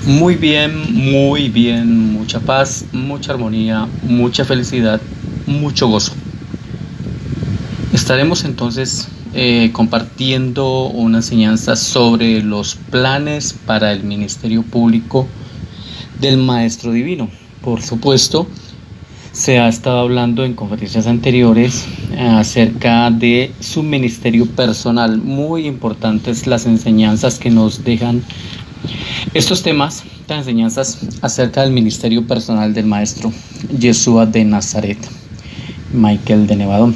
Muy bien, mucha paz, mucha armonía, mucha felicidad, mucho gozo. Estaremos entonces compartiendo una enseñanza sobre los planes para el ministerio público del Maestro Divino. Por supuesto, se ha estado hablando en conferencias anteriores acerca de su ministerio personal. Muy importantes las enseñanzas que nos dejan estos temas, estas enseñanzas acerca del ministerio personal del Maestro Yeshua de Nazaret, Michael de Nevadón.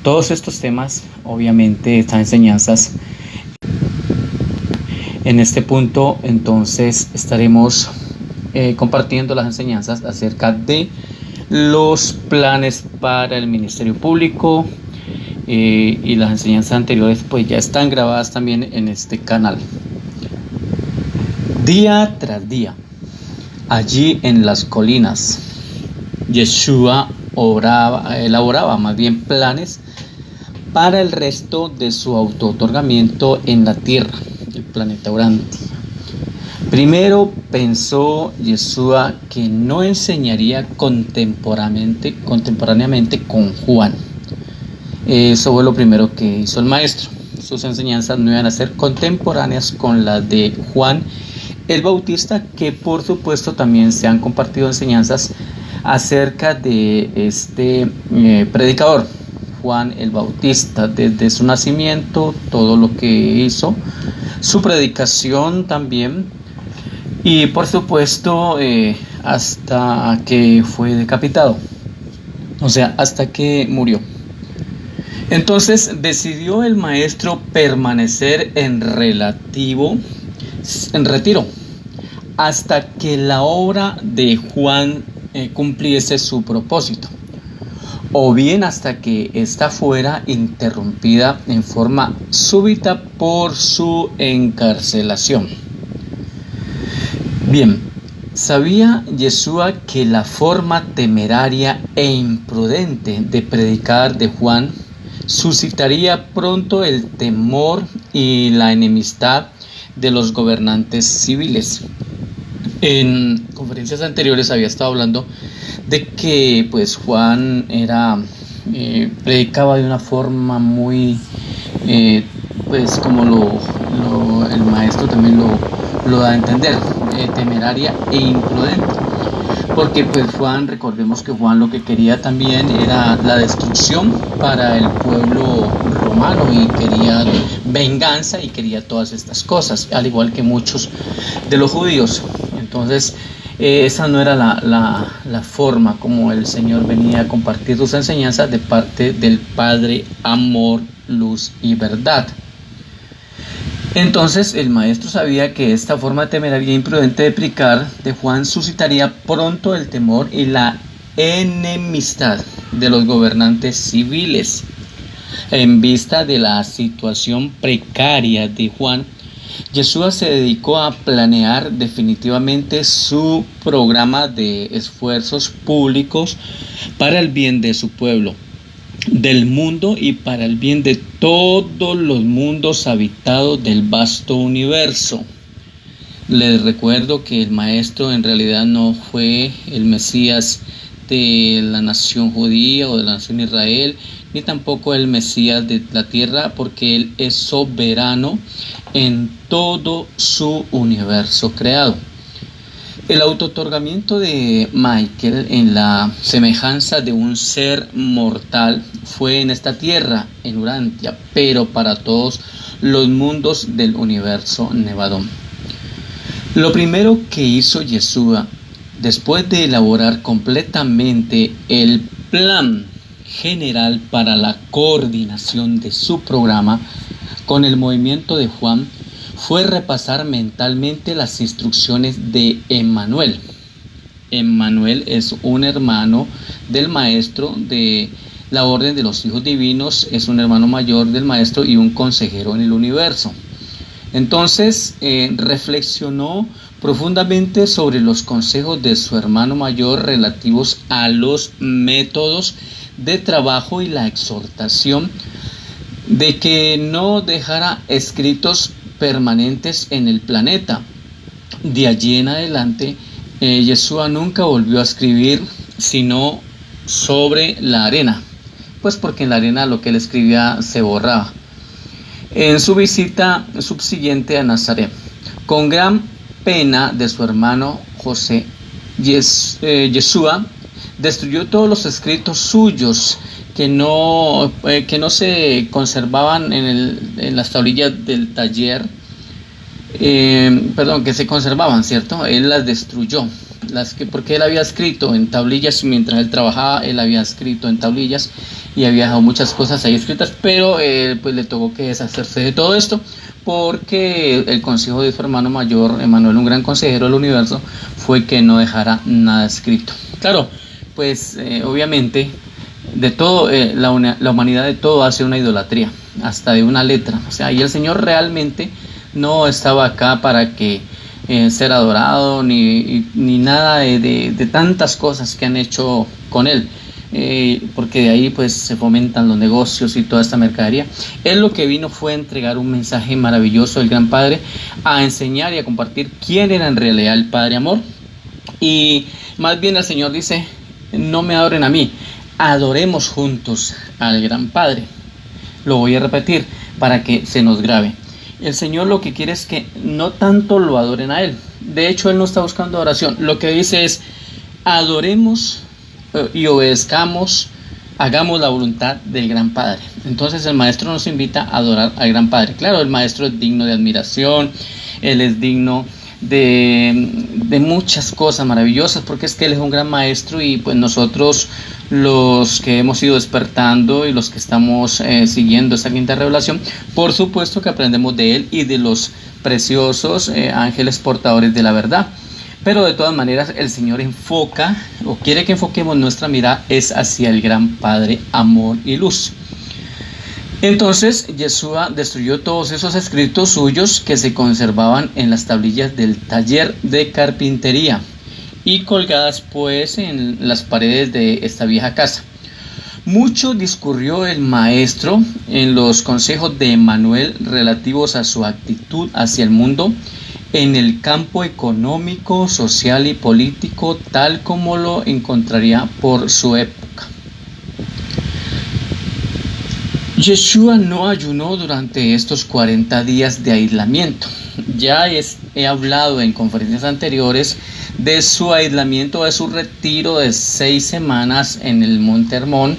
Todos estos temas, obviamente, estas enseñanzas. En este punto, entonces, estaremos compartiendo las enseñanzas acerca de los planes para el ministerio público y las enseñanzas anteriores pues ya están grabadas también en este canal. Día tras día, allí en las colinas, Yeshua elaboraba más bien planes para el resto de su auto-otorgamiento en la tierra, el planeta Urantia. Primero pensó Yeshua que no enseñaría contemporáneamente con Juan. Eso fue lo primero que hizo el maestro. Sus enseñanzas no iban a ser contemporáneas con las de Juan el Bautista, que por supuesto también se han compartido enseñanzas acerca de este predicador, Juan el Bautista, desde su nacimiento, todo lo que hizo, su predicación también, y por supuesto hasta que fue decapitado, o sea, hasta que murió. Entonces decidió el maestro permanecer en retiro hasta que la obra de Juan cumpliese su propósito, o bien hasta que ésta fuera interrumpida en forma súbita por su encarcelación. Bien, sabía Yeshua que la forma temeraria e imprudente de predicar de Juan suscitaría pronto el temor y la enemistad de los gobernantes civiles. En conferencias anteriores había estado hablando de que pues Juan predicaba de una forma muy pues como el maestro también lo da a entender, temeraria e imprudente, porque pues recordemos que Juan lo que quería también era la destrucción para el pueblo romano, y quería venganza y quería todas estas cosas, al igual que muchos de los judíos. Entonces esa no era la forma como el Señor venía a compartir sus enseñanzas de parte del Padre, amor, luz y verdad. Entonces el maestro sabía que esta forma temeraria e imprudente de predicar de Juan suscitaría pronto el temor y la enemistad de los gobernantes civiles. En vista de la situación precaria de Juan, Yeshua se dedicó a planear definitivamente su programa de esfuerzos públicos para el bien de su pueblo, del mundo y para el bien de todos los mundos habitados del vasto universo. Les recuerdo que el maestro en realidad no fue el Mesías de la nación judía o de la nación Israel, ni tampoco el Mesías de la tierra, porque él es soberano en todo su universo creado. El autootorgamiento de Michael en la semejanza de un ser mortal fue en esta tierra, en Urantia, pero para todos los mundos del universo Nevadón. Lo primero que hizo Yeshua, después de elaborar completamente el plan general para la coordinación de su programa con el movimiento de Juan, fue repasar mentalmente las instrucciones de Emmanuel. Emmanuel es un hermano del maestro de la orden de los hijos divinos, es un hermano mayor del maestro y un consejero en el universo. Entonces reflexionó profundamente sobre los consejos de su hermano mayor relativos a los métodos de trabajo y la exhortación de que no dejara escritos permanentes en el planeta, De allí en adelante, Yeshua nunca volvió a escribir sino sobre la arena, pues porque en la arena lo que él escribía se borraba. En su visita subsiguiente a Nazaret, con gran pena de su hermano José, Yeshua destruyó todos los escritos suyos que no se conservaban en las tablillas del taller, que se conservaban, ¿cierto? Él las destruyó, porque él había escrito en tablillas, mientras él trabajaba, él había escrito en tablillas y había dejado muchas cosas ahí escritas, pero pues le tocó que deshacerse de todo esto, porque el consejo de su hermano mayor, Emanuel, un gran consejero del universo, fue que no dejara nada escrito. Claro, pues obviamente de todo, la humanidad de todo hace una idolatría, hasta de una letra. O sea, y el Señor realmente no estaba acá para que ser adorado ni nada de tantas cosas que han hecho con él, porque de ahí pues se fomentan los negocios y toda esta mercadería. Él lo que vino fue a entregar un mensaje maravilloso del Gran Padre, a enseñar y a compartir quién era en realidad el Padre Amor. Y más bien el Señor dice: no me adoren a mí, adoremos juntos al Gran Padre. Lo voy a repetir para que se nos grabe. El Señor lo que quiere es que no tanto lo adoren a Él. De hecho, Él no está buscando adoración. Lo que dice es: adoremos y obedezcamos, hagamos la voluntad del Gran Padre. Entonces el Maestro nos invita a adorar al Gran Padre. Claro, el Maestro es digno de admiración, Él es digno de muchas cosas maravillosas, porque es que Él es un gran Maestro, y pues nosotros, los que hemos ido despertando y los que estamos siguiendo esta quinta revelación, por supuesto que aprendemos de Él y de los preciosos ángeles portadores de la verdad. Pero de todas maneras el Señor enfoca, o quiere que enfoquemos nuestra mirada, es hacia el Gran Padre, amor y luz. Entonces Yeshua destruyó todos esos escritos suyos que se conservaban en las tablillas del taller de carpintería y colgadas pues en las paredes de esta vieja casa. Mucho discurrió el Maestro en los consejos de Emanuel relativos a su actitud hacia el mundo en el campo económico, social y político, tal como lo encontraría por su época. Yeshua no ayunó durante estos 40 días de aislamiento. Ya he hablado en conferencias anteriores de su aislamiento, de su retiro de 6 semanas en el Monte Hermón,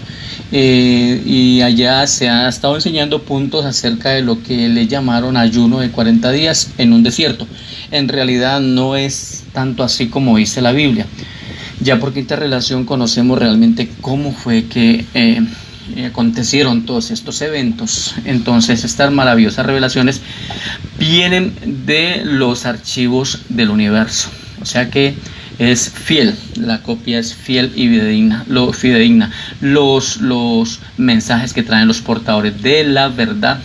y allá se ha estado enseñando puntos acerca de lo que le llamaron ayuno de 40 días en un desierto. En realidad no es tanto así como dice la Biblia. Ya por quinta relación conocemos realmente cómo fue que acontecieron todos estos eventos. Entonces estas maravillosas revelaciones vienen de los archivos del universo, o sea que es fiel, la copia es fiel y fidedigna. Los mensajes que traen los portadores de la verdad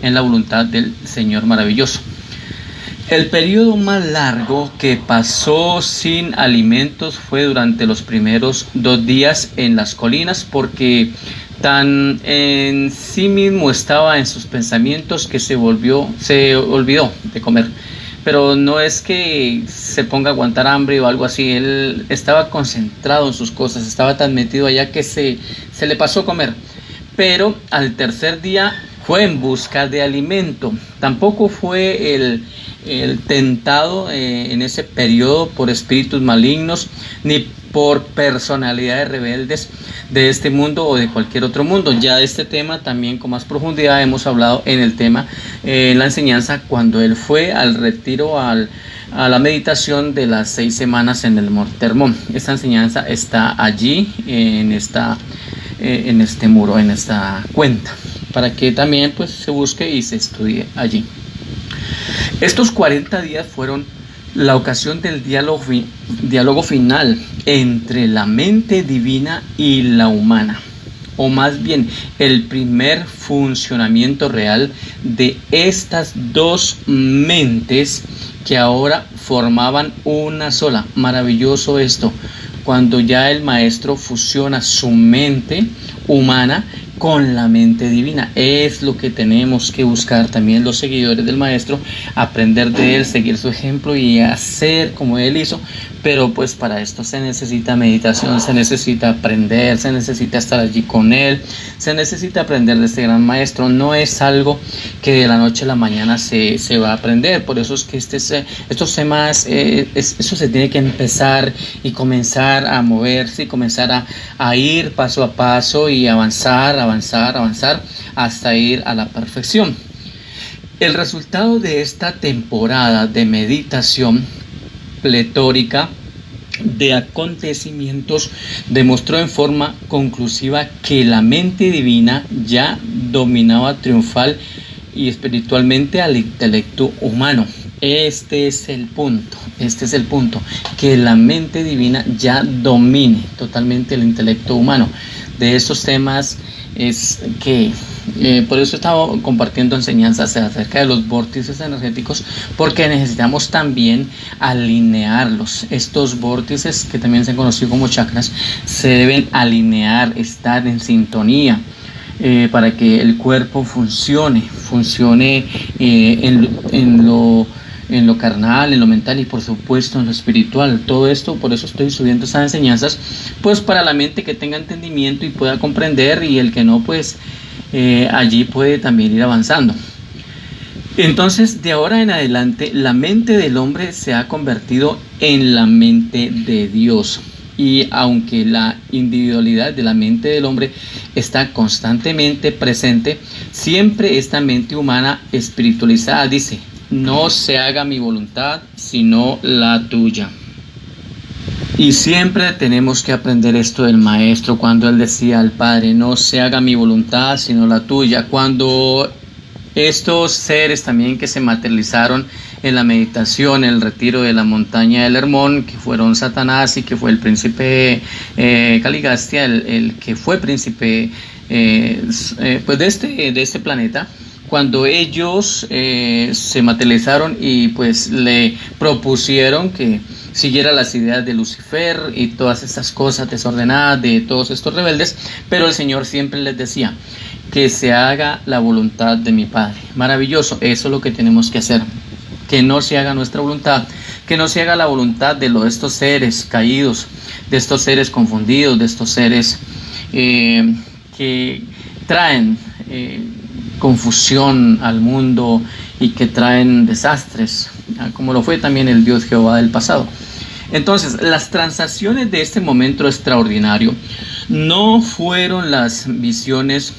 en la voluntad del Señor maravilloso. El periodo más largo que pasó sin alimentos fue durante los primeros 2 días en las colinas, porque tan en sí mismo estaba en sus pensamientos que se olvidó de comer. Pero no es que se ponga a aguantar hambre o algo así, él estaba concentrado en sus cosas, estaba tan metido allá que se le pasó a comer. Pero al tercer día fue en busca de alimento. Tampoco fue el tentado en ese periodo por espíritus malignos, ni por personalidades rebeldes de este mundo o de cualquier otro mundo. Ya de este tema también con más profundidad hemos hablado en el tema, en la enseñanza, cuando él fue al retiro, a la meditación de las 6 semanas en el Monte Hermón. Esta enseñanza está allí en este muro, en esta cuenta, para que también pues se busque y se estudie allí. Estos 40 días fueron la ocasión del diálogo final entre la mente divina y la humana, o más bien el primer funcionamiento real de estas dos mentes que ahora formaban una sola. Maravilloso esto, cuando ya el Maestro fusiona su mente humana con la mente divina. Es lo que tenemos que buscar también los seguidores del maestro, aprender de él, seguir su ejemplo y hacer como él hizo. Pero pues para esto se necesita meditación, se necesita aprender, se necesita estar allí con él, se necesita aprender de este gran maestro. No es algo que de la noche a la mañana se va a aprender. Por eso es que estos temas, eso se tiene que empezar y comenzar a moverse y comenzar a ir paso a paso y avanzar hasta ir a la perfección. El resultado de esta temporada de meditación pletórica de acontecimientos demostró en forma conclusiva que la mente divina ya dominaba triunfal y espiritualmente al intelecto humano. Este es el punto, que la mente divina ya domine totalmente el intelecto humano. De esos temas es que por eso he estado compartiendo enseñanzas acerca de los vórtices energéticos, porque necesitamos también alinearlos. Estos vórtices, que también se han conocido como chakras, se deben alinear, estar en sintonía para que el cuerpo funcione en lo carnal, en lo mental y por supuesto en lo espiritual. Todo esto, por eso estoy subiendo estas enseñanzas, pues para la mente que tenga entendimiento y pueda comprender, y el que no, pues allí puede también ir avanzando. Entonces, de ahora en adelante, la mente del hombre se ha convertido en la mente de Dios. Y aunque la individualidad de la mente del hombre está constantemente presente, siempre esta mente humana espiritualizada dice: no se haga mi voluntad, sino la tuya. Y siempre tenemos que aprender esto del maestro, cuando él decía al Padre: no se haga mi voluntad, sino la tuya. Cuando estos seres también que se materializaron en la meditación, en el retiro de la montaña del Hermón, que fueron Satanás y que fue el príncipe Caligastia, el que fue príncipe pues de este planeta, cuando ellos se materializaron y pues le propusieron que siguiera las ideas de Lucifer y todas estas cosas desordenadas de todos estos rebeldes, pero el Señor siempre les decía: que se haga la voluntad de mi Padre. Maravilloso, eso es lo que tenemos que hacer. Que no se haga nuestra voluntad, que no se haga la voluntad de estos seres caídos, de estos seres confundidos, de estos seres que traen confusión al mundo y que traen desastres, como lo fue también el Dios Jehová del pasado. Entonces, las transacciones de este momento extraordinario no fueron las visiones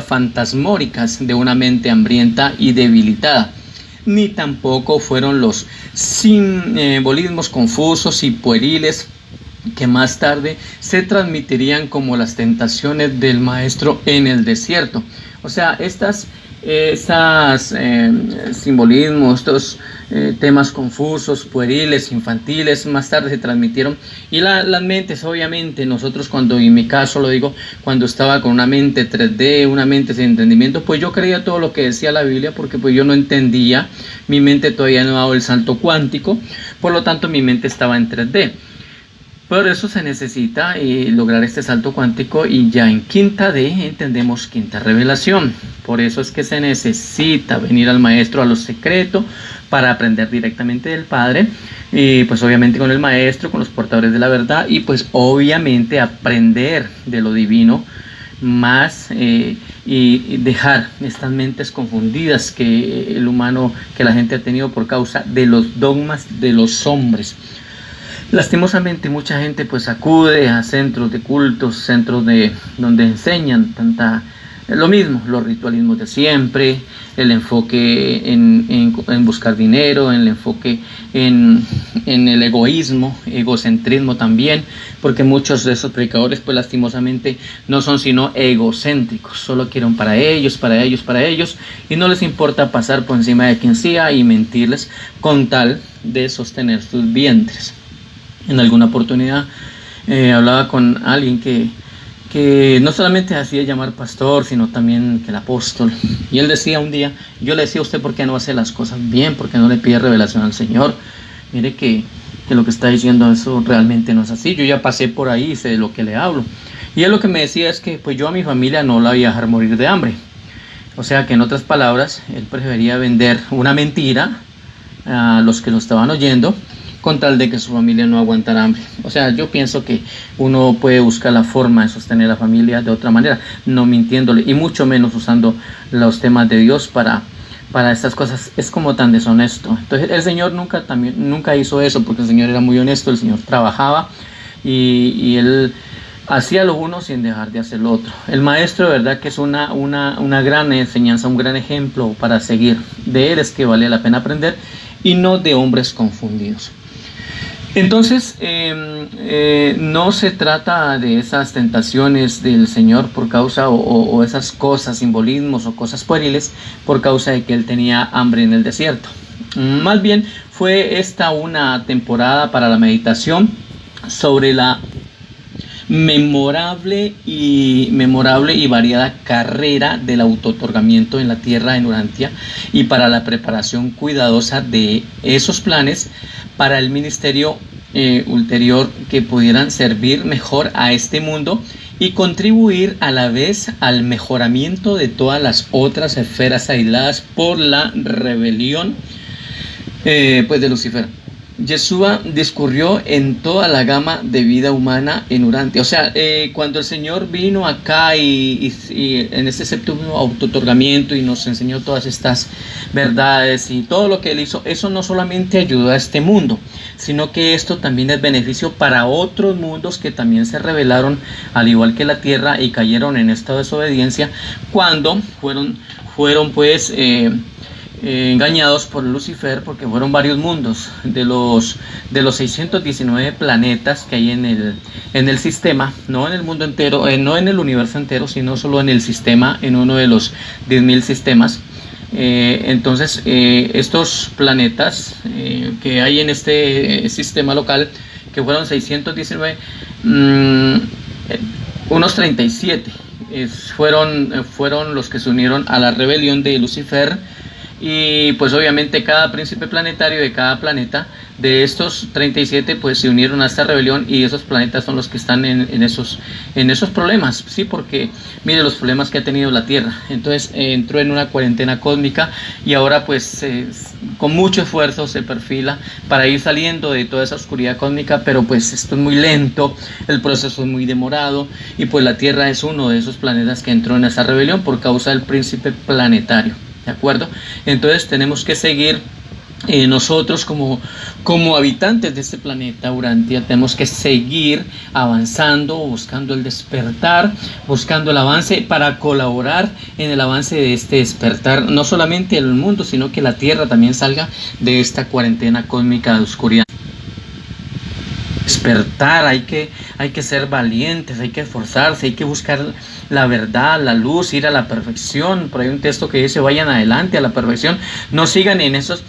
fantasmóricas de una mente hambrienta y debilitada, ni tampoco fueron los simbolismos confusos y pueriles que más tarde se transmitirían como las tentaciones del maestro en el desierto. O sea, estos simbolismos, estos temas confusos, pueriles, infantiles, más tarde se transmitieron, y las mentes, obviamente, nosotros cuando, en mi caso lo digo, cuando estaba con una mente 3D, una mente sin entendimiento, pues yo creía todo lo que decía la Biblia, porque pues yo no entendía, mi mente todavía no ha dado el salto cuántico, por lo tanto mi mente estaba en 3D. Por eso se necesita lograr este salto cuántico, y ya en quinta D entendemos quinta revelación. Por eso es que se necesita venir al maestro, a lo secreto, para aprender directamente del Padre, y pues obviamente con el maestro, con los portadores de la verdad, y pues obviamente aprender de lo divino más, y dejar estas mentes confundidas que el humano, que la gente ha tenido por causa de los dogmas de los hombres. Lastimosamente mucha gente pues acude a centros de cultos, centros donde enseñan lo mismo, los ritualismos de siempre, el enfoque en buscar dinero, el enfoque en el egoísmo, egocentrismo también, porque muchos de esos predicadores pues lastimosamente no son sino egocéntricos, solo quieren para ellos, y no les importa pasar por encima de quien sea y mentirles con tal de sostener sus vientres. En alguna oportunidad hablaba con alguien que no solamente hacía llamar pastor, sino también que el apóstol. Y él decía un día, yo le decía: ¿usted por qué no hace las cosas bien? ¿Por qué no le pide revelación al Señor? Mire que que lo que está diciendo eso realmente no es así. Yo ya pasé por ahí y sé de lo que le hablo. Y él lo que me decía es que pues yo a mi familia no la voy a dejar morir de hambre. O sea que en otras palabras, él prefería vender una mentira a los que lo estaban oyendo con tal de que su familia no aguantara hambre. O sea, yo pienso que uno puede buscar la forma de sostener a la familia de otra manera, no mintiéndole y mucho menos usando los temas de Dios para estas cosas. Es como tan deshonesto. Entonces el Señor nunca hizo eso, porque el Señor era muy honesto, el Señor trabajaba y él hacía lo uno sin dejar de hacer lo otro. El maestro, de verdad que es una gran enseñanza, un gran ejemplo para seguir. De él es que vale la pena aprender y no de hombres confundidos. Entonces, no se trata de esas tentaciones del Señor por causa o esas cosas, simbolismos o cosas pueriles por causa de que él tenía hambre en el desierto. Más bien fue esta una temporada para la meditación sobre la memorable y variada carrera del autootorgamiento en la tierra en Urantia y para la preparación cuidadosa de esos planes para el ministerio ulterior que pudieran servir mejor a este mundo y contribuir a la vez al mejoramiento de todas las otras esferas aisladas por la rebelión pues de Lucifer. Yeshua discurrió en toda la gama de vida humana en Urantia. O sea, cuando el Señor vino acá y en este séptimo autootorgamiento y nos enseñó todas estas verdades y todo lo que Él hizo, eso no solamente ayudó a este mundo, sino que esto también es beneficio para otros mundos que también se rebelaron, al igual que la tierra, y cayeron en esta desobediencia cuando fueron pues engañados por Lucifer, porque fueron varios mundos de los 619 planetas que hay en el sistema, no en el mundo entero, no en el universo entero, sino solo en el sistema, en uno de los 10.000 sistemas. Entonces estos planetas que hay en este sistema local, que fueron 619, unos 37 fueron los que se unieron a la rebelión de Lucifer. Y pues obviamente cada príncipe planetario de cada planeta de estos 37 pues se unieron a esta rebelión, y esos planetas son los que están en esos problemas, sí, porque mire los problemas que ha tenido la Tierra. Entonces entró en una cuarentena cósmica y ahora pues con mucho esfuerzo se perfila para ir saliendo de toda esa oscuridad cósmica, pero pues esto es muy lento, el proceso es muy demorado, y pues la Tierra es uno de esos planetas que entró en esa rebelión por causa del príncipe planetario. ¿De acuerdo? Entonces tenemos que seguir nosotros como habitantes de este planeta Urantia, tenemos que seguir avanzando, buscando el despertar, buscando el avance para colaborar en el avance de este despertar, no solamente el mundo, sino que la Tierra también salga de esta cuarentena cósmica de oscuridad. Despertar, hay que ser valientes, hay que esforzarse, hay que buscar la verdad, la luz, ir a la perfección. Por ahí un texto que dice: vayan adelante a la perfección, no sigan en esos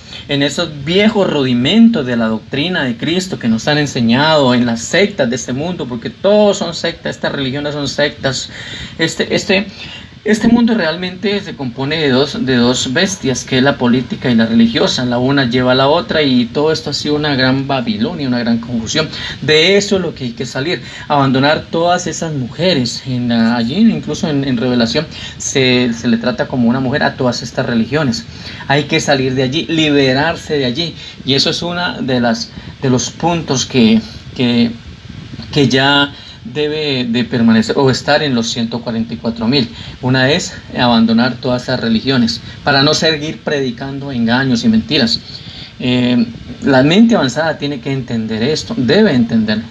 viejos rudimentos de la doctrina de Cristo que nos han enseñado en las sectas de este mundo, porque todos son sectas, estas religiones son sectas. Este mundo realmente se compone de dos bestias, que es la política y la religiosa. La una lleva a la otra, y todo esto ha sido una gran Babilonia, una gran confusión. De eso es lo que hay que salir, abandonar todas esas mujeres. Allí, incluso en Revelación, se le trata como una mujer a todas estas religiones. Hay que salir de allí, liberarse de allí. Y eso es una de los puntos que ya debe de permanecer o estar en los 144.000. Una es abandonar todas esas religiones para no seguir predicando engaños y mentiras. La mente avanzada tiene que entender esto, debe entenderlo.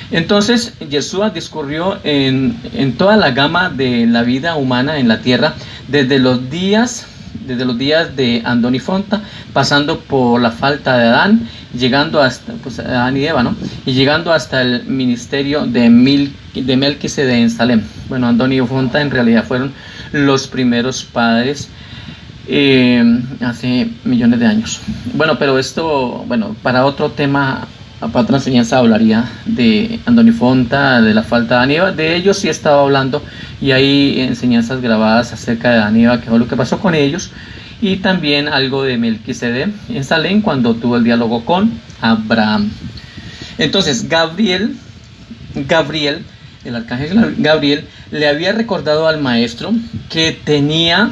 Entonces Yeshua discurrió en toda la gama de la vida humana en la tierra, desde los días de Adón y Fonta, pasando por la falta de Adán, llegando hasta Adán y Eva, ¿no? Y llegando hasta el ministerio de Melquisedec en Salem. Bueno, Adón y Fonta en realidad fueron los primeros padres hace millones de años. Bueno, pero esto, para otro tema otra enseñanza hablaría de Andoni Fonta, de la falta de Aníbal. De ellos sí estaba hablando y hay enseñanzas grabadas acerca de Aníbal, que fue lo que pasó con ellos, y también algo de Melquisedec en Salem cuando tuvo el diálogo con Abraham. Entonces Gabriel, el arcángel Gabriel, le había recordado al maestro que tenía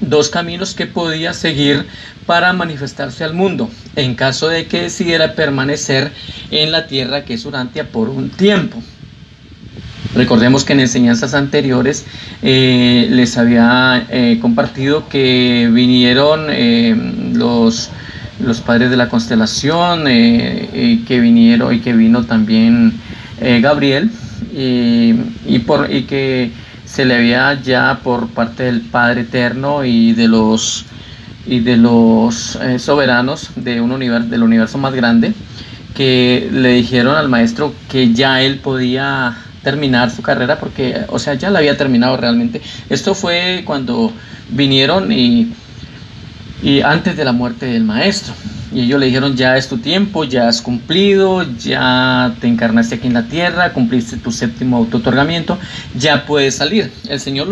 dos caminos que podía seguir para manifestarse al mundo en caso de que decidiera permanecer en la tierra, que es Urantia, por un tiempo. Recordemos que en enseñanzas anteriores les había compartido que vinieron los padres de la constelación, que vinieron y que vino también Gabriel, y que se le había ya por parte del Padre Eterno y de los soberanos del universo más grande, que le dijeron al maestro que ya él podía terminar su carrera, porque, o sea, ya la había terminado realmente. Esto fue cuando vinieron y antes de la muerte del maestro. Y ellos le dijeron: ya es tu tiempo, ya has cumplido, ya te encarnaste aquí en la tierra, cumpliste tu séptimo auto-otorgamiento, ya puedes salir. El Señor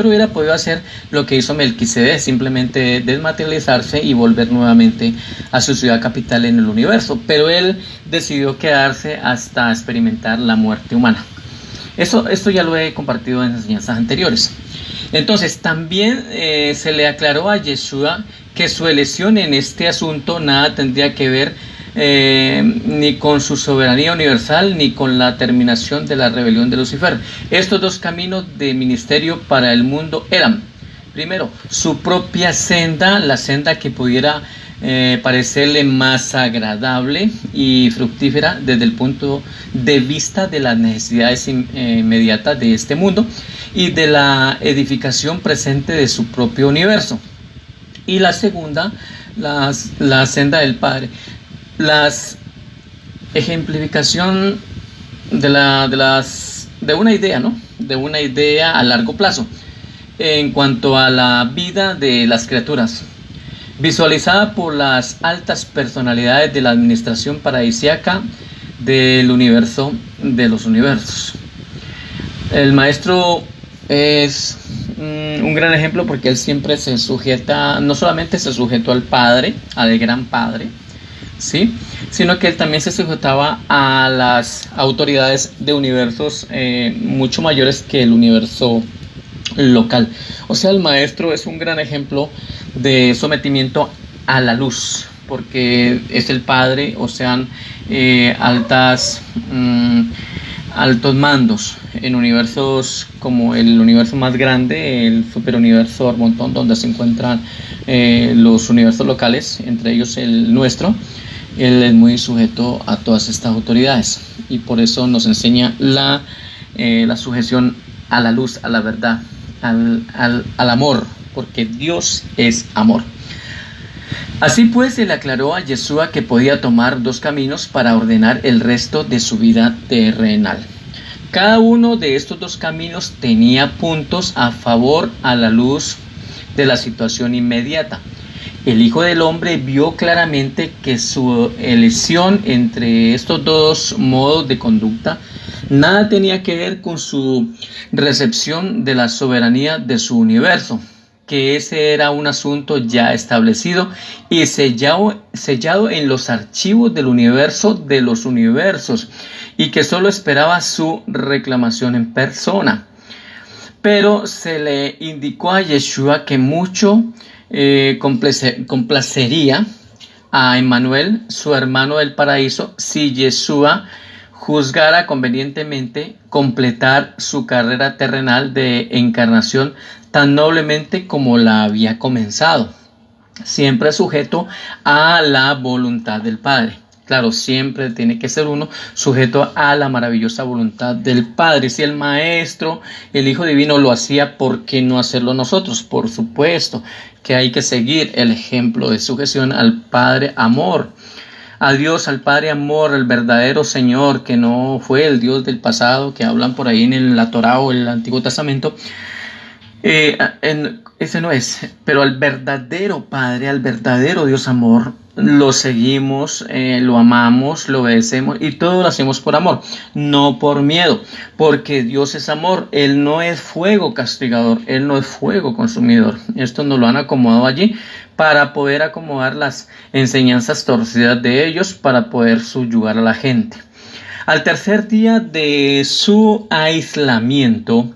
hubiera podido hacer lo que hizo Melquisedec, simplemente desmaterializarse y volver nuevamente a su ciudad capital en el universo, pero él decidió quedarse hasta experimentar la muerte humana. Esto ya lo he compartido en enseñanzas anteriores. Entonces también se le aclaró a Yeshua que su elección en este asunto nada tendría que ver ni con su soberanía universal ni con la terminación de la rebelión de Lucifer. Estos dos caminos de ministerio para el mundo eran: primero, su propia senda, la senda que pudiera parecerle más agradable y fructífera desde el punto de vista de las necesidades inmediatas de este mundo y de la edificación presente de su propio universo. Y la segunda, la senda del Padre, las ejemplificación de una idea, ¿no? De una idea a largo plazo en cuanto a la vida de las criaturas, visualizada por las altas personalidades de la administración paradisíaca del universo de los universos. El maestro es un gran ejemplo porque él siempre se sujeta, no solamente se sujetó al Padre, al Gran Padre, ¿sí?, sino que él también se sujetaba a las autoridades de universos mucho mayores que el universo local. O sea, el maestro es un gran ejemplo de sometimiento a la luz, porque es el Padre, o sean altos mandos en universos como el universo más grande, el superuniverso Armontón, donde se encuentran los universos locales, entre ellos el nuestro. Él es muy sujeto a todas estas autoridades y por eso nos enseña la sujeción a la luz, a la verdad, al amor, porque Dios es amor. Así pues, se le aclaró a Yeshua que podía tomar dos caminos para ordenar el resto de su vida terrenal. Cada uno de estos dos caminos tenía puntos a favor a la luz de la situación inmediata. El Hijo del Hombre vio claramente que su elección entre estos dos modos de conducta nada tenía que ver con su recepción de la soberanía de su universo, que ese era un asunto ya establecido y sellado en los archivos del universo de los universos, y que solo esperaba su reclamación en persona. Pero se le indicó a Yeshua que mucho complacería a Emmanuel, su hermano del paraíso, si Yeshua juzgara convenientemente completar su carrera terrenal de encarnación tan noblemente como la había comenzado, siempre sujeto a la voluntad del Padre. Claro, siempre tiene que ser uno sujeto a la maravillosa voluntad del Padre. Si el Maestro, el Hijo Divino, lo hacía, ¿por qué no hacerlo nosotros? Por supuesto que hay que seguir el ejemplo de sujeción al Padre Amor, a Dios, al Padre Amor, el verdadero Señor, que no fue el Dios del pasado que hablan por ahí en la Torá o el Antiguo Testamento. Ese no es, pero al verdadero Padre, al verdadero Dios Amor, lo seguimos, lo amamos, lo obedecemos y todo lo hacemos por amor, no por miedo, porque Dios es amor, Él no es fuego castigador, Él no es fuego consumidor. Esto nos lo han acomodado allí para poder acomodar las enseñanzas torcidas de ellos, para poder subyugar a la gente. Al tercer día de su aislamiento,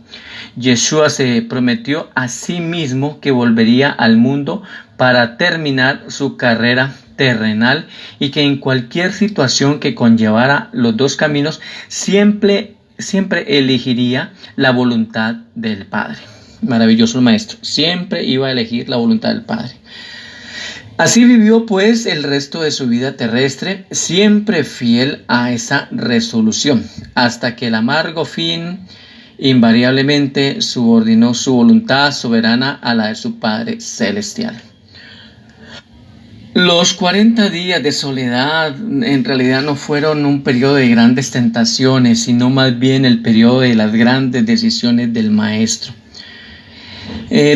Yeshua se prometió a sí mismo que volvería al mundo para terminar su carrera terrenal y que en cualquier situación que conllevara los dos caminos siempre elegiría la voluntad del Padre. Maravilloso el Maestro, siempre iba a elegir la voluntad del Padre. Así vivió pues el resto de su vida terrestre, siempre fiel a esa resolución, hasta que el amargo fin invariablemente subordinó su voluntad soberana a la de su Padre Celestial. Los 40 días de soledad en realidad no fueron un periodo de grandes tentaciones, sino más bien el periodo de las grandes decisiones del Maestro.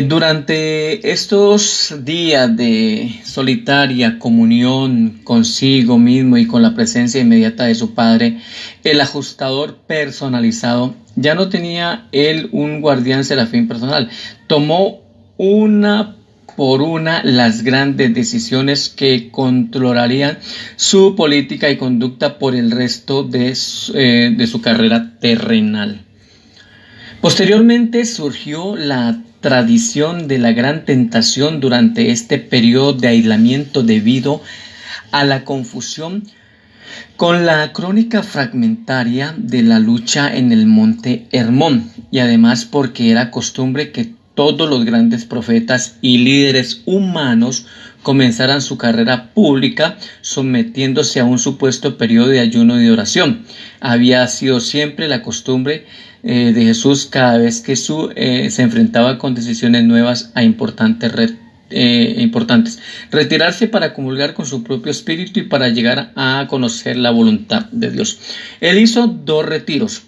Durante estos días de solitaria comunión consigo mismo y con la presencia inmediata de su Padre, el ajustador personalizado ya no tenía él un guardián serafín personal. Tomó una por una las grandes decisiones que controlarían su política y conducta por el resto de su carrera terrenal. Posteriormente surgió la tradición de la gran tentación durante este periodo de aislamiento debido a la confusión con la crónica fragmentaria de la lucha en el monte Hermón, y además porque era costumbre que todos los grandes profetas y líderes humanos comenzaran su carrera pública sometiéndose a un supuesto periodo de ayuno y de oración. Había sido siempre la costumbre de Jesús cada vez que se enfrentaba con decisiones nuevas a importantes, retirarse para comulgar con su propio espíritu y para llegar a conocer la voluntad de Dios. Él hizo dos retiros.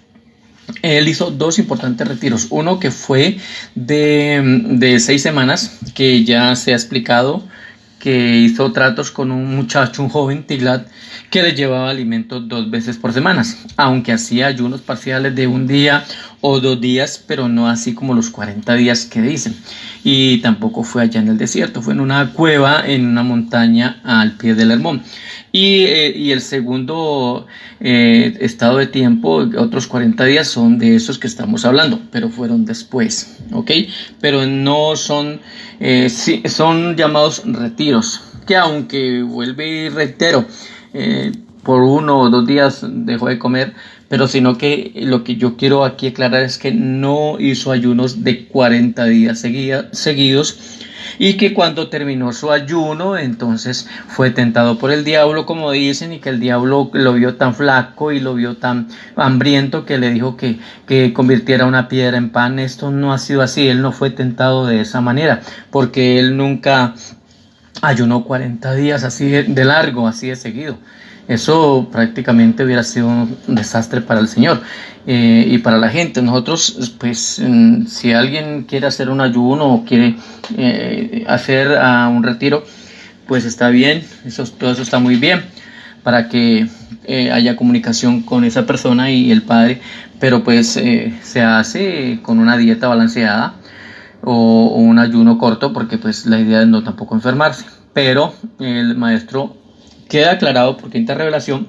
Él hizo dos importantes retiros. Uno que fue de 6 semanas, que ya se ha explicado, que hizo tratos con un muchacho, un joven Tiglat, que le llevaba alimentos 2 veces por semana, aunque hacía ayunos parciales de 1 día o 2 días, pero no así como los 40 días que dicen. Y tampoco fue allá en el desierto, fue en una cueva, en una montaña al pie del Hermón. Y el segundo estado de tiempo, otros 40 días, son de esos que estamos hablando, pero fueron después, ¿ok? Pero no son, sí, son llamados retiros, que aunque vuelve y reitero, por 1 o 2 días dejó de comer, pero sino que lo que yo quiero aquí aclarar es que no hizo ayunos de 40 días seguidos, y que cuando terminó su ayuno entonces fue tentado por el diablo, como dicen, y que el diablo lo vio tan flaco y lo vio tan hambriento que le dijo que convirtiera una piedra en pan. Esto no ha sido así, él no fue tentado de esa manera, porque él nunca ayunó 40 días así de largo, así de seguido. Eso prácticamente hubiera sido un desastre para el Señor y para la gente. Nosotros, pues, si alguien quiere hacer un ayuno o quiere hacer un retiro, pues está bien, todo eso está muy bien para que haya comunicación con esa persona y el Padre, pero pues se hace con una dieta balanceada o un ayuno corto, porque pues la idea es no tampoco enfermarse. Pero el Maestro, queda aclarado por quinta revelación,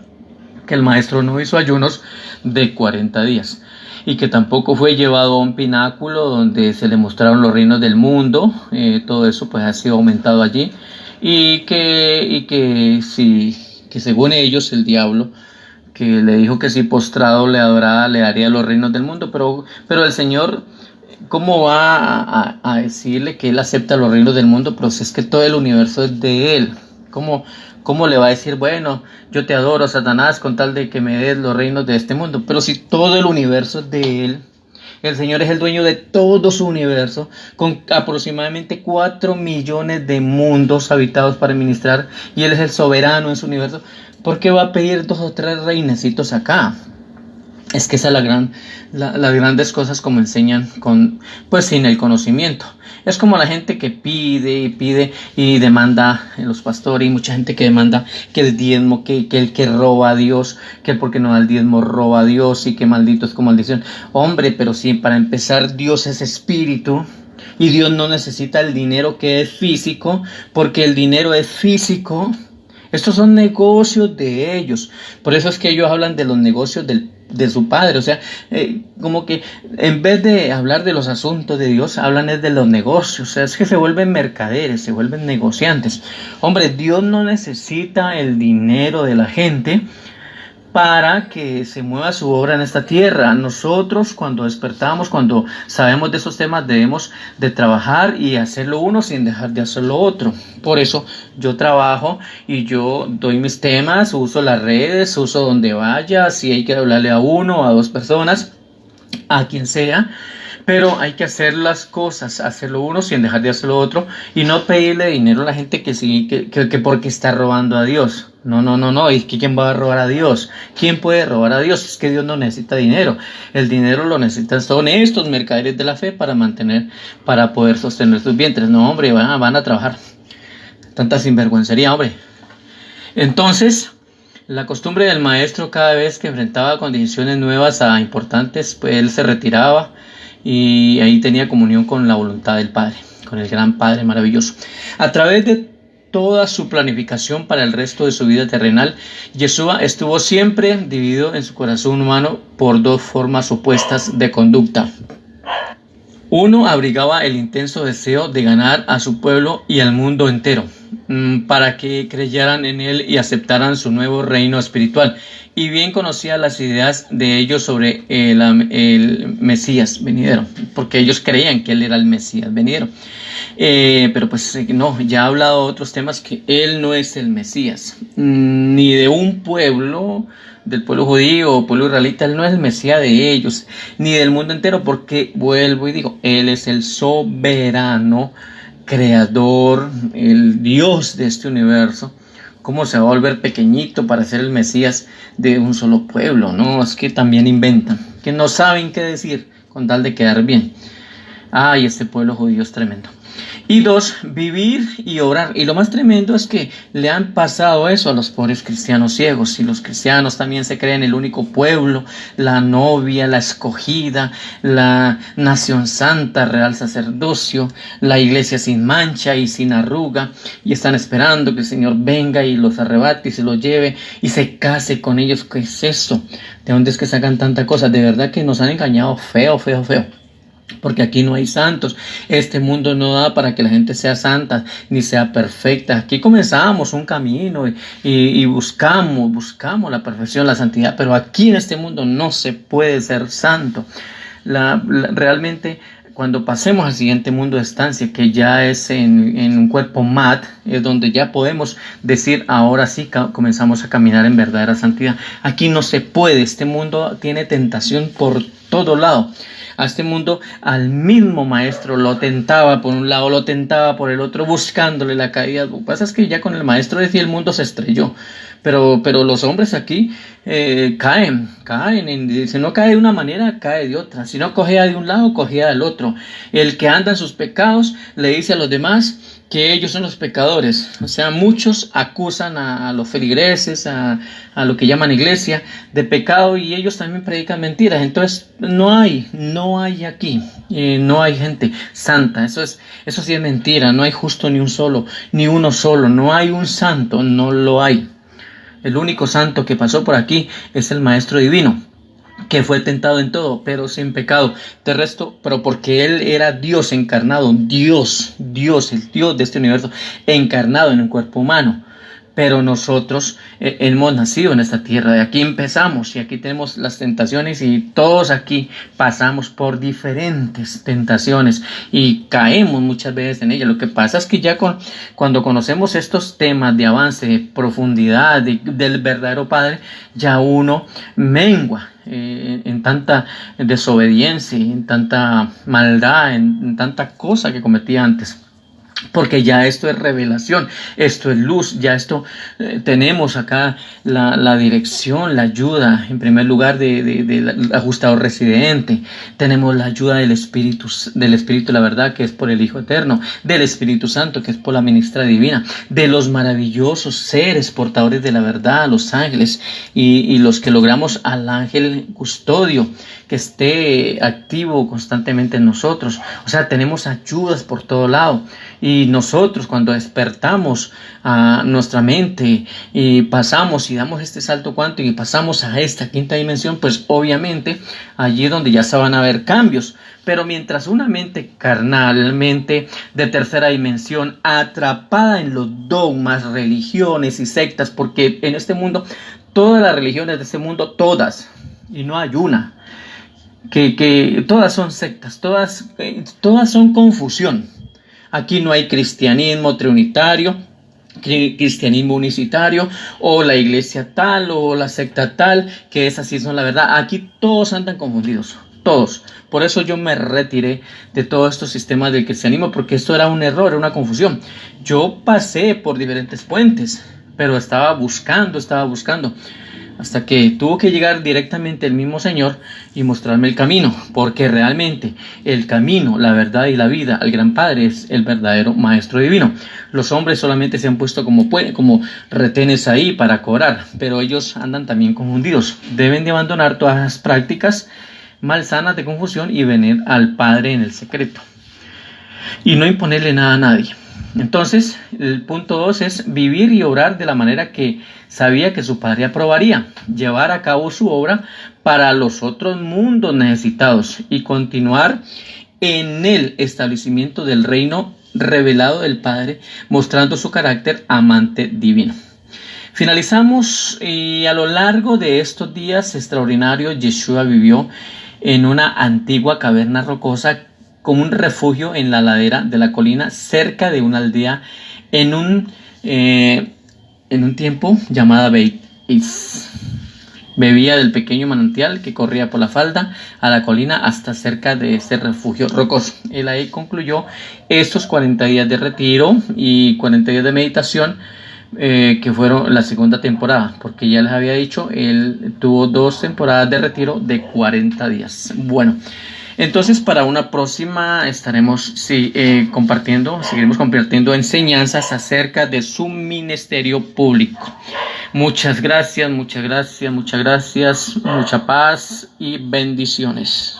que el Maestro no hizo ayunos de 40 días y que tampoco fue llevado a un pináculo donde se le mostraron los reinos del mundo. Todo eso pues ha sido aumentado allí, y que según ellos el diablo, que le dijo que si postrado le adoraba le daría los reinos del mundo, pero el Señor, ¿cómo va a decirle que él acepta los reinos del mundo? Pero si es que todo el universo es de él. ¿Cómo le va a decir, bueno, yo te adoro, Satanás, con tal de que me des los reinos de este mundo? Pero si todo el universo es de él, el Señor es el dueño de todo su universo, con aproximadamente 4 millones de mundos habitados para administrar, y él es el soberano en su universo. ¿Por qué va a pedir 2 o 3 reinecitos acá? Es que esa es las grandes cosas, como enseñan sin el conocimiento. Es como la gente que pide y pide y demanda en los pastores, y mucha gente que demanda que el diezmo, que el que roba a Dios, que el porque no da el diezmo roba a Dios y que maldito es con maldición. Hombre, pero sí, para empezar, Dios es espíritu. Y Dios no necesita el dinero que es físico, porque el dinero es físico. Estos son negocios de ellos. Por eso es que ellos hablan de los negocios de su padre. O sea, como que en vez de hablar de los asuntos de Dios, hablan es de los negocios. O sea, es que se vuelven mercaderes, se vuelven negociantes. Hombre, Dios no necesita el dinero de la gente para que se mueva su obra en esta tierra. Nosotros, cuando despertamos, cuando sabemos de esos temas, debemos de trabajar y hacerlo uno sin dejar de hacer lo otro. Por eso yo trabajo y yo doy mis temas, uso las redes, uso donde vaya, si hay que hablarle a uno o a dos personas, a quien sea. Pero hay que hacer las cosas, hacerlo uno sin dejar de hacer lo otro, y no pedirle dinero a la gente que sí, que porque está robando a Dios. No, ¿y quién va a robar a Dios? ¿Quién puede robar a Dios? Es que Dios no necesita dinero. El dinero lo necesitan son estos mercaderes de la fe para poder sostener sus vientres. No, hombre, van a trabajar. Tanta sinvergüencería, hombre. Entonces, la costumbre del maestro, cada vez que enfrentaba condiciones nuevas a importantes, pues él se retiraba y ahí tenía comunión con la voluntad del Padre, con el gran Padre maravilloso. A través de toda su planificación para el resto de su vida terrenal, Yeshua estuvo siempre dividido en su corazón humano por dos formas opuestas de conducta. Uno abrigaba el intenso deseo de ganar a su pueblo y al mundo entero, para que creyeran en él y aceptaran su nuevo reino espiritual. Y bien conocía las ideas de ellos sobre el Mesías venidero, porque ellos creían que él era el Mesías venidero. Pero pues no, ya ha hablado de otros temas que él no es el Mesías, ni de un pueblo, del pueblo judío o pueblo israelita. Él no es el Mesías de ellos, ni del mundo entero, porque vuelvo y digo, él es el soberano creador, el Dios de este universo. ¿Cómo se va a volver pequeñito para ser el Mesías de un solo pueblo? No, es que también inventan, que no saben qué decir con tal de quedar bien. Ay, este pueblo judío es tremendo. Y dos, vivir y orar. Y lo más tremendo es que le han pasado eso a los pobres cristianos ciegos. Y los cristianos también se creen el único pueblo, la novia, la escogida, la nación santa, real sacerdocio, la iglesia sin mancha y sin arruga. Y están esperando que el Señor venga y los arrebate y se los lleve y se case con ellos. ¿Qué es esto? ¿De dónde es que sacan tanta cosa? De verdad que nos han engañado feo. Porque aquí no hay santos. Este mundo no da para que la gente sea santa ni sea perfecta. Aquí comenzamos un camino y buscamos la perfección, la santidad, pero aquí en este mundo no se puede ser santo. Realmente, cuando pasemos al siguiente mundo de estancia, que ya es en un cuerpo mat, es donde ya podemos decir, ahora sí comenzamos a caminar en verdadera santidad. Aquí no se puede. Este mundo tiene tentación por todo lado. A este mundo, al mismo maestro lo tentaba por un lado, lo tentaba por el otro, buscándole la caída. Lo que pasa es que ya con el maestro decía, el mundo se estrelló. Pero los hombres aquí caen. Si no cae de una manera, cae de otra. Si no cogea de un lado, cogea del otro. El que anda en sus pecados le dice a los demás que ellos son los pecadores. O sea, muchos acusan a los feligreses, a lo que llaman iglesia, de pecado, y ellos también predican mentiras. Entonces no hay aquí, no hay gente santa. Eso sí es mentira. No hay justo ni uno solo. No hay un santo, no lo hay. El único santo que pasó por aquí es el Maestro Divino, que fue tentado en todo, pero sin pecado. De resto, pero porque él era Dios encarnado, Dios, el Dios de este universo, encarnado en un cuerpo humano. Pero nosotros hemos nacido en esta tierra, de aquí empezamos y aquí tenemos las tentaciones, y todos aquí pasamos por diferentes tentaciones y caemos muchas veces en ellas. Lo que pasa es que ya cuando conocemos estos temas de avance, de profundidad, del verdadero Padre, ya uno mengua en tanta desobediencia, en tanta maldad, en tanta cosa que cometía antes. porque ya esto es revelación, esto es luz, ya esto tenemos acá la dirección, la ayuda, en primer lugar, del ajustador residente, tenemos la ayuda del Espíritu, la verdad, que es por el Hijo Eterno, del Espíritu Santo, que es por la ministra divina, de los maravillosos seres portadores de la verdad, los ángeles, y los que logramos al ángel custodio, que esté activo constantemente en nosotros. O sea, tenemos ayudas por todo lado. Y nosotros, cuando despertamos a nuestra mente y pasamos y damos este salto cuántico y pasamos a esta quinta dimensión, pues obviamente allí es donde ya se van a ver cambios. Pero mientras una mente carnal, mente de tercera dimensión, atrapada en los dogmas, religiones y sectas, porque en este mundo, todas las religiones de este mundo, todas, y no hay una, que todas son sectas, todas son confusión. Aquí no hay cristianismo trinitario, cristianismo unicitario, o la iglesia tal, o la secta tal, que esas sí son la verdad. Aquí todos andan confundidos, todos. Por eso yo me retiré de todos estos sistemas del cristianismo, porque esto era un error, era una confusión. Yo pasé por diferentes puentes, pero estaba buscando, hasta que tuvo que llegar directamente el mismo Señor y mostrarme el camino, porque realmente el camino, la verdad y la vida al Gran Padre es el verdadero Maestro Divino. Los hombres solamente se han puesto como retenes ahí para cobrar, pero ellos andan también confundidos. Deben de abandonar todas las prácticas malsanas de confusión y venir al Padre en el secreto y no imponerle nada a nadie. Entonces, el punto 2 es vivir y obrar de la manera que sabía que su Padre aprobaría, llevar a cabo su obra para los otros mundos necesitados y continuar en el establecimiento del reino revelado del Padre, mostrando su carácter amante divino. Finalizamos y a lo largo de estos días extraordinarios, Yeshua vivió en una antigua caverna rocosa como un refugio en la ladera de la colina cerca de una aldea en un tiempo llamada Beit Is. Bebía del pequeño manantial que corría por la falda a la colina hasta cerca de ese refugio rocoso. Él ahí concluyó estos 40 días de retiro y 40 días de meditación, que fueron la segunda temporada, porque ya les había dicho, él tuvo 2 temporadas de retiro de 40 días. Bueno, entonces para una próxima estaremos seguiremos compartiendo enseñanzas acerca de su ministerio público. Muchas gracias, mucha paz y bendiciones.